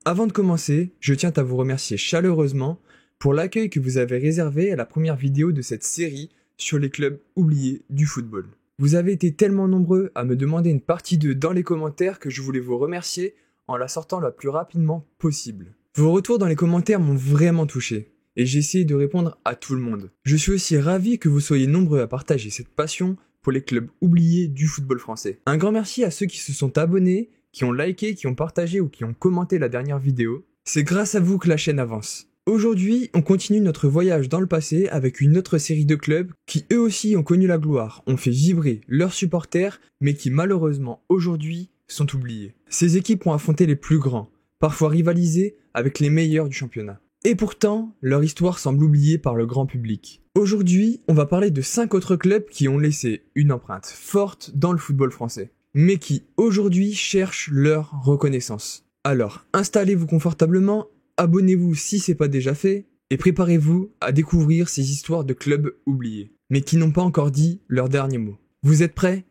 Avant de commencer, je tiens à vous remercier chaleureusement pour l'accueil que vous avez réservé à la première vidéo de cette série sur les clubs oubliés du football. Vous avez été tellement nombreux à me demander une partie 2 dans les commentaires que je voulais vous remercier en la sortant le plus rapidement possible. Vos retours dans les commentaires m'ont vraiment touché et j'ai essayé de répondre à tout le monde. Je suis aussi ravi que vous soyez nombreux à partager cette passion pour les clubs oubliés du football français. Un grand merci à ceux qui se sont abonnés, qui ont liké, qui ont partagé ou qui ont commenté la dernière vidéo. C'est grâce à vous que la chaîne avance. Aujourd'hui, on continue notre voyage dans le passé avec une autre série de clubs qui eux aussi ont connu la gloire, ont fait vibrer leurs supporters, mais qui malheureusement aujourd'hui sont oubliés. Ces équipes ont affronté les plus grands, parfois rivalisé avec les meilleurs du championnat. Et pourtant, leur histoire semble oubliée par le grand public. Aujourd'hui, on va parler de 5 autres clubs qui ont laissé une empreinte forte dans le football français, mais qui aujourd'hui cherchent leur reconnaissance. Alors, installez-vous confortablement, abonnez-vous si c'est pas déjà fait, et préparez-vous à découvrir ces histoires de clubs oubliés, mais qui n'ont pas encore dit leur dernier mot. Vous êtes prêts ?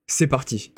C'est parti.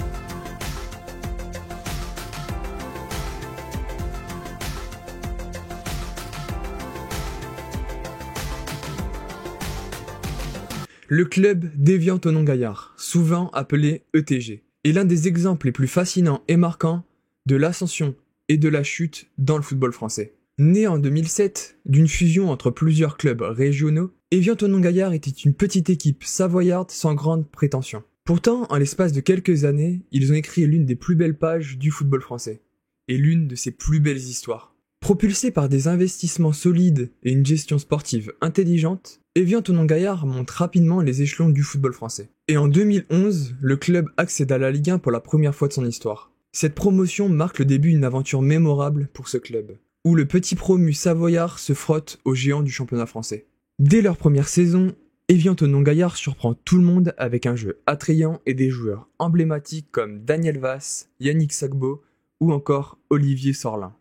Le club d'Évian Thonon-Gaillard, souvent appelé ETG, est l'un des exemples les plus fascinants et marquants de l'ascension et de la chute dans le football français. Né en 2007 d'une fusion entre plusieurs clubs régionaux, Évian Thonon-Gaillard était une petite équipe savoyarde sans grande prétention. Pourtant, en l'espace de quelques années, ils ont écrit l'une des plus belles pages du football français, et l'une de ses plus belles histoires. Propulsé par des investissements solides et une gestion sportive intelligente, Évian Thonon-Gaillard monte rapidement les échelons du football français. Et en 2011, le club accède à la Ligue 1 pour la première fois de son histoire. Cette promotion marque le début d'une aventure mémorable pour ce club, où le petit promu savoyard se frotte aux géants du championnat français. Dès leur première saison, Évian Thonon-Gaillard surprend tout le monde avec un jeu attrayant et des joueurs emblématiques comme Daniel Vasse, Yannick Sagbo ou encore Olivier Sorlin.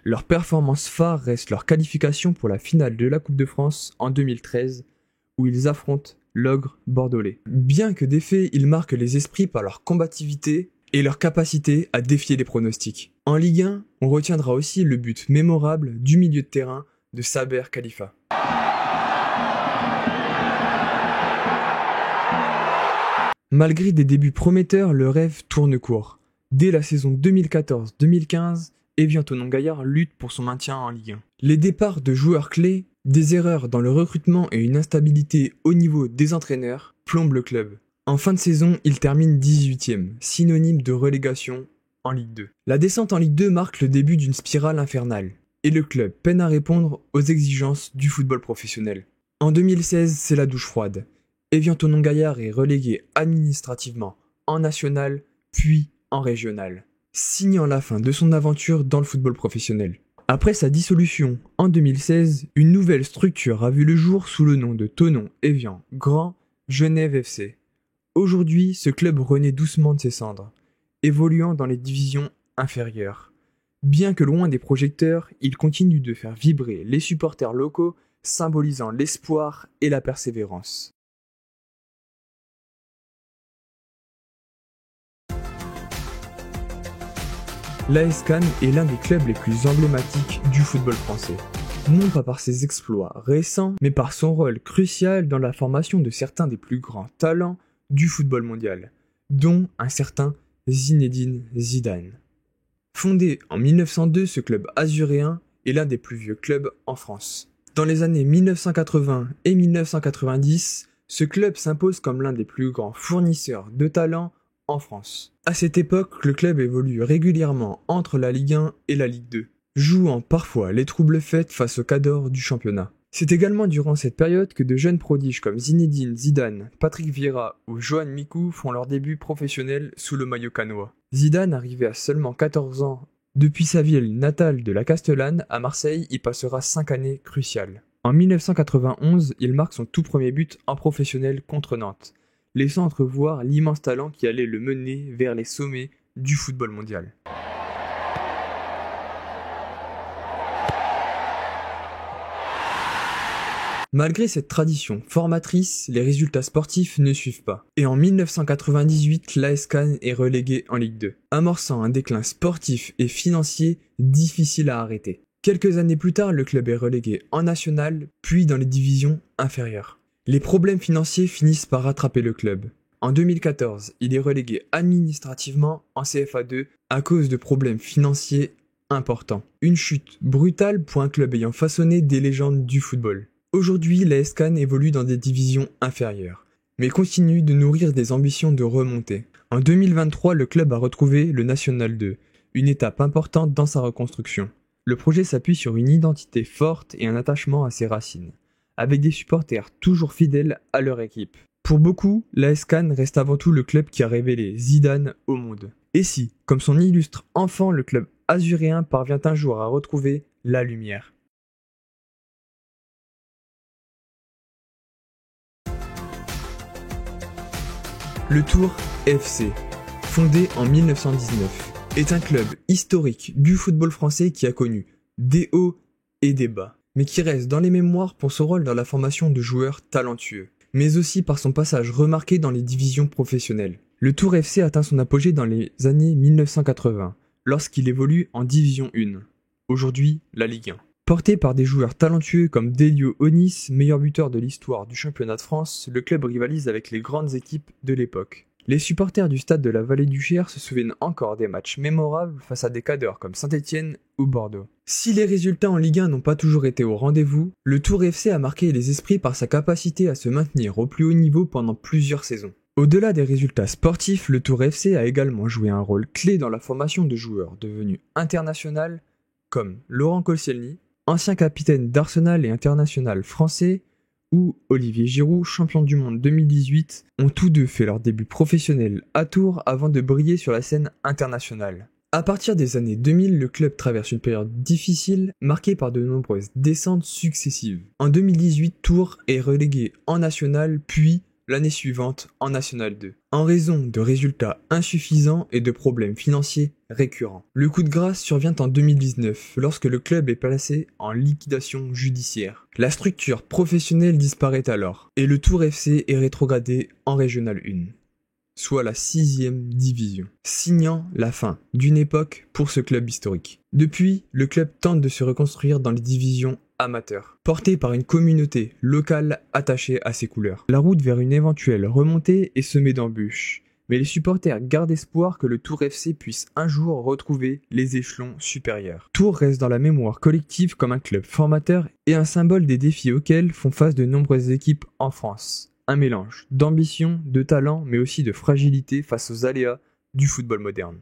Leur performance phare reste leur qualification pour la finale de la Coupe de France en 2013, où ils affrontent l'ogre bordelais. Bien que défaits, ils marquent les esprits par leur combativité et leur capacité à défier les pronostics. En Ligue 1, on retiendra aussi le but mémorable du milieu de terrain de Saber Khalifa. Malgré des débuts prometteurs, le rêve tourne court. Dès la saison 2014-2015, Évian Thonon-Gaillard lutte pour son maintien en Ligue 1. Les départs de joueurs clés, des erreurs dans le recrutement et une instabilité au niveau des entraîneurs plombent le club. En fin de saison, il termine 18e, synonyme de relégation en Ligue 2. La descente en Ligue 2 marque le début d'une spirale infernale, et le club peine à répondre aux exigences du football professionnel. En 2016, c'est la douche froide. Évian Thonon-Gaillard est relégué administrativement en national, puis en régional, signant la fin de son aventure dans le football professionnel. Après sa dissolution en 2016, une nouvelle structure a vu le jour sous le nom de Thonon-Évian Grand Genève FC. Aujourd'hui, ce club renaît doucement de ses cendres, évoluant dans les divisions inférieures. Bien que loin des projecteurs, il continue de faire vibrer les supporters locaux, symbolisant l'espoir et la persévérance. L'AS Cannes est l'un des clubs les plus emblématiques du football français. Non pas par ses exploits récents, mais par son rôle crucial dans la formation de certains des plus grands talents du football mondial, dont un certain Zinedine Zidane. Fondé en 1902, ce club azuréen est l'un des plus vieux clubs en France. Dans les années 1980 et 1990, ce club s'impose comme l'un des plus grands fournisseurs de talents en France. À cette époque, le club évolue régulièrement entre la Ligue 1 et la Ligue 2, jouant parfois les troubles fêtes face aux cadors du championnat. C'est également durant cette période que de jeunes prodiges comme Zinedine Zidane, Patrick Vieira ou Johan Mikou font leur début professionnel sous le maillot cannois. Zidane, arrivé à seulement 14 ans, depuis sa ville natale de la Castellane à Marseille, y passera 5 années cruciales. En 1991, il marque son tout premier but en professionnel contre Nantes, laissant entrevoir l'immense talent qui allait le mener vers les sommets du football mondial. Malgré cette tradition formatrice, les résultats sportifs ne suivent pas. Et en 1998, l'AS Cannes est relégué en Ligue 2, amorçant un déclin sportif et financier difficile à arrêter. Quelques années plus tard, le club est relégué en national, puis dans les divisions inférieures. Les problèmes financiers finissent par rattraper le club. En 2014, il est relégué administrativement en CFA2 à cause de problèmes financiers importants. Une chute brutale pour un club ayant façonné des légendes du football. Aujourd'hui, l'AS Cannes évolue dans des divisions inférieures, mais continue de nourrir des ambitions de remontée. En 2023, le club a retrouvé le National 2, une étape importante dans sa reconstruction. Le projet s'appuie sur une identité forte et un attachement à ses racines, avec des supporters toujours fidèles à leur équipe. Pour beaucoup, l'AS Cannes reste avant tout le club qui a révélé Zidane au monde. Et si, comme son illustre enfant, le club azuréen parvient un jour à retrouver la lumière. Le Tour FC, fondé en 1919, est un club historique du football français qui a connu des hauts et des bas, mais qui reste dans les mémoires pour son rôle dans la formation de joueurs talentueux, mais aussi par son passage remarqué dans les divisions professionnelles. Le Tour FC atteint son apogée dans les années 1980, lorsqu'il évolue en Division 1, aujourd'hui la Ligue 1. Porté par des joueurs talentueux comme Delio Onis, meilleur buteur de l'histoire du championnat de France, le club rivalise avec les grandes équipes de l'époque. Les supporters du stade de la Vallée du Cher se souviennent encore des matchs mémorables face à des cadors comme Saint-Étienne ou Bordeaux. Si les résultats en Ligue 1 n'ont pas toujours été au rendez-vous, le Tour FC a marqué les esprits par sa capacité à se maintenir au plus haut niveau pendant plusieurs saisons. Au-delà des résultats sportifs, le Tour FC a également joué un rôle clé dans la formation de joueurs devenus internationaux comme Laurent Koscielny, ancien capitaine d'Arsenal et international français, ou Olivier Giroud, champion du monde 2018, ont tous deux fait leur début professionnel à Tours avant de briller sur la scène internationale. À partir des années 2000, le club traverse une période difficile, marquée par de nombreuses descentes successives. En 2018, Tours est relégué en National, puis l'année suivante en National 2, en raison de résultats insuffisants et de problèmes financiers récurrents. Le coup de grâce survient en 2019, lorsque le club est placé en liquidation judiciaire. La structure professionnelle disparaît alors, et le Tour FC est rétrogradé en Régional 1, soit la 6e division, signant la fin d'une époque pour ce club historique. Depuis, le club tente de se reconstruire dans les divisions amateurs, porté par une communauté locale attachée à ses couleurs. La route vers une éventuelle remontée est semée d'embûches, mais les supporters gardent espoir que le Tour FC puisse un jour retrouver les échelons supérieurs. Tours reste dans la mémoire collective comme un club formateur et un symbole des défis auxquels font face de nombreuses équipes en France. Un mélange d'ambition, de talent, mais aussi de fragilité face aux aléas du football moderne.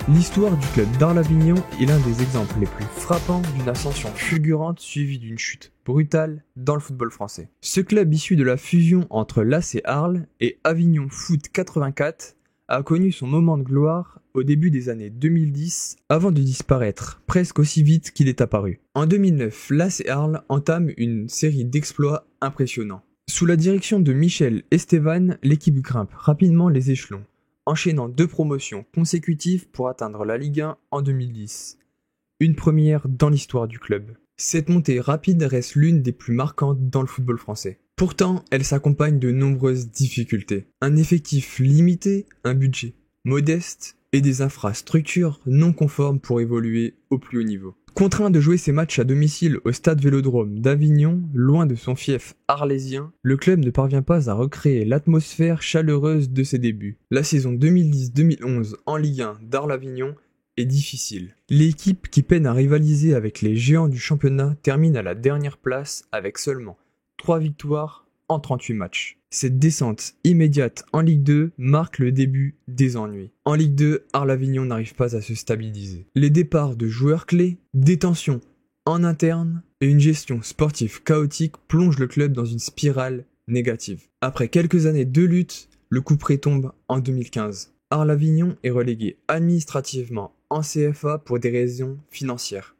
L'histoire du club d'Arles-Avignon est l'un des exemples les plus frappants d'une ascension fulgurante suivie d'une chute brutale dans le football français. Ce club issu de la fusion entre l'AC Arles et Avignon Foot 84 a connu son moment de gloire au début des années 2010 avant de disparaître presque aussi vite qu'il est apparu. En 2009, l'AC Arles entame une série d'exploits impressionnants. Sous la direction de Michel Estevan, l'équipe grimpe rapidement les échelons, enchaînant 2 promotions consécutives pour atteindre la Ligue 1 en 2010. Une première dans l'histoire du club. Cette montée rapide reste l'une des plus marquantes dans le football français. Pourtant, elle s'accompagne de nombreuses difficultés. Un effectif limité, un budget modeste et des infrastructures non conformes pour évoluer au plus haut niveau. Contraint de jouer ses matchs à domicile au stade Vélodrome d'Avignon, loin de son fief arlésien, le club ne parvient pas à recréer l'atmosphère chaleureuse de ses débuts. La saison 2010-2011 en Ligue 1 d'Arles-Avignon est difficile. L'équipe qui peine à rivaliser avec les géants du championnat termine à la dernière place avec seulement 3 victoires en 38 matchs. Cette descente immédiate en Ligue 2 marque le début des ennuis. En Ligue 2, Arles-Avignon n'arrive pas à se stabiliser. Les départs de joueurs clés, des tensions en interne et une gestion sportive chaotique plongent le club dans une spirale négative. Après quelques années de lutte, le coup près tombe en 2015. Arles-Avignon est relégué administrativement en CFA pour des raisons financières.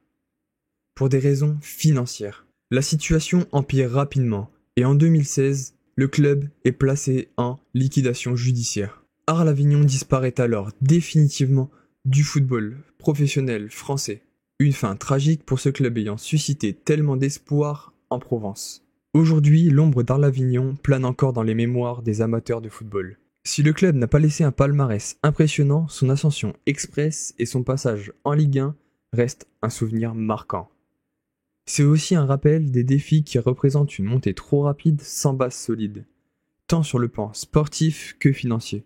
La situation empire rapidement et en 2016, le club est placé en liquidation judiciaire. Arles-Avignon disparaît alors définitivement du football professionnel français. Une fin tragique pour ce club ayant suscité tellement d'espoir en Provence. Aujourd'hui, l'ombre d'Arles-Avignon plane encore dans les mémoires des amateurs de football. Si le club n'a pas laissé un palmarès impressionnant, son ascension express et son passage en Ligue 1 restent un souvenir marquant. C'est aussi un rappel des défis qui représentent une montée trop rapide sans base solide, tant sur le plan sportif que financier.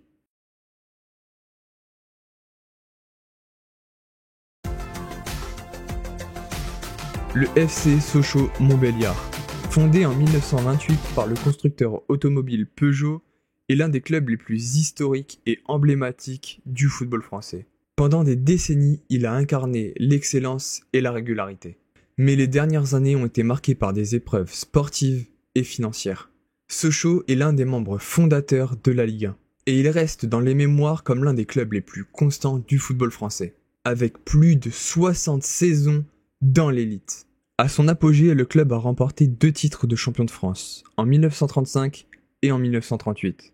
Le FC Sochaux-Montbéliard, fondé en 1928 par le constructeur automobile Peugeot, est l'un des clubs les plus historiques et emblématiques du football français. Pendant des décennies, il a incarné l'excellence et la régularité. Mais les dernières années ont été marquées par des épreuves sportives et financières. Sochaux est l'un des membres fondateurs de la Ligue 1, et il reste dans les mémoires comme l'un des clubs les plus constants du football français, avec plus de 60 saisons dans l'élite. À son apogée, le club a remporté 2 titres de champion de France, en 1935 et en 1938,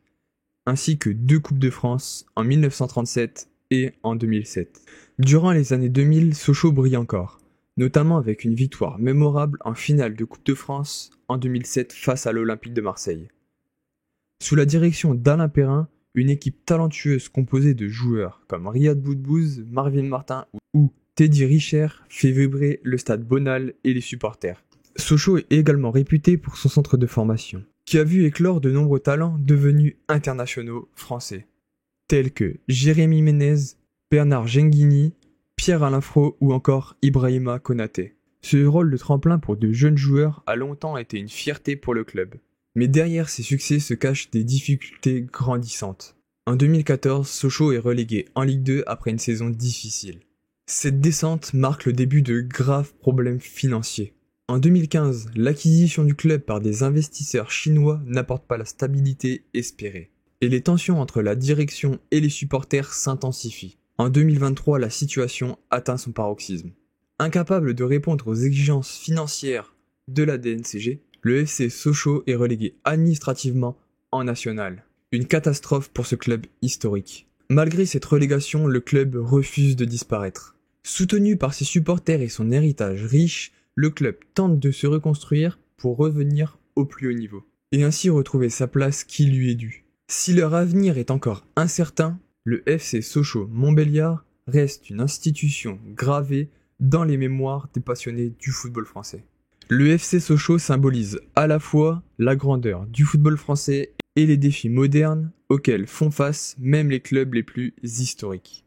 ainsi que 2 Coupes de France en 1937 et en 2007. Durant les années 2000, Sochaux brille encore, notamment avec une victoire mémorable en finale de Coupe de France en 2007 face à l'Olympique de Marseille. Sous la direction d'Alain Perrin, une équipe talentueuse composée de joueurs comme Riyad Boudbouz, Marvin Martin ou Teddy Richer fait vibrer le stade Bonal et les supporters. Sochaux est également réputé pour son centre de formation, qui a vu éclore de nombreux talents devenus internationaux français, tels que Jérémy Ménez, Bernard Genghini, Pierre-Alain Fro ou encore Ibrahima Konaté. Ce rôle de tremplin pour de jeunes joueurs a longtemps été une fierté pour le club. Mais derrière ces succès se cachent des difficultés grandissantes. En 2014, Sochaux est relégué en Ligue 2 après une saison difficile. Cette descente marque le début de graves problèmes financiers. En 2015, l'acquisition du club par des investisseurs chinois n'apporte pas la stabilité espérée. Et les tensions entre la direction et les supporters s'intensifient. En 2023, la situation atteint son paroxysme. Incapable de répondre aux exigences financières de la DNCG, le FC Sochaux est relégué administrativement en national. Une catastrophe pour ce club historique. Malgré cette relégation, le club refuse de disparaître. Soutenu par ses supporters et son héritage riche, le club tente de se reconstruire pour revenir au plus haut niveau, et ainsi retrouver sa place qui lui est due. Si leur avenir est encore incertain, le FC Sochaux-Montbéliard reste une institution gravée dans les mémoires des passionnés du football français. Le FC Sochaux symbolise à la fois la grandeur du football français et les défis modernes auxquels font face même les clubs les plus historiques.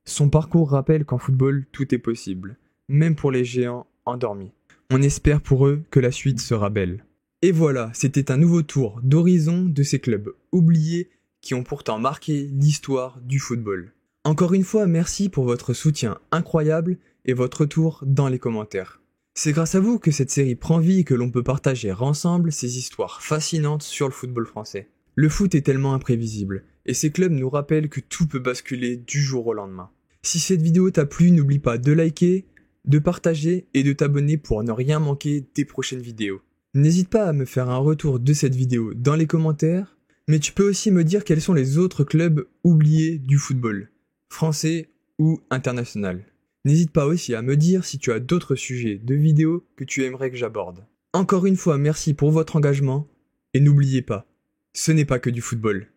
Son parcours rappelle qu'en football, tout est possible, même pour les géants endormis. On espère pour eux que la suite sera belle. Et voilà, c'était un nouveau tour d'horizon de ces clubs oubliés qui ont pourtant marqué l'histoire du football. Encore une fois, merci pour votre soutien incroyable et votre retour dans les commentaires. C'est grâce à vous que cette série prend vie et que l'on peut partager ensemble ces histoires fascinantes sur le football français. Le foot est tellement imprévisible, et ces clubs nous rappellent que tout peut basculer du jour au lendemain. Si cette vidéo t'a plu, n'oublie pas de liker, de partager et de t'abonner pour ne rien manquer des prochaines vidéos. N'hésite pas à me faire un retour de cette vidéo dans les commentaires, mais tu peux aussi me dire quels sont les autres clubs oubliés du football, français ou international. N'hésite pas aussi à me dire si tu as d'autres sujets de vidéos que tu aimerais que j'aborde. Encore une fois, merci pour votre engagement, et n'oubliez pas, ce n'est pas que du football.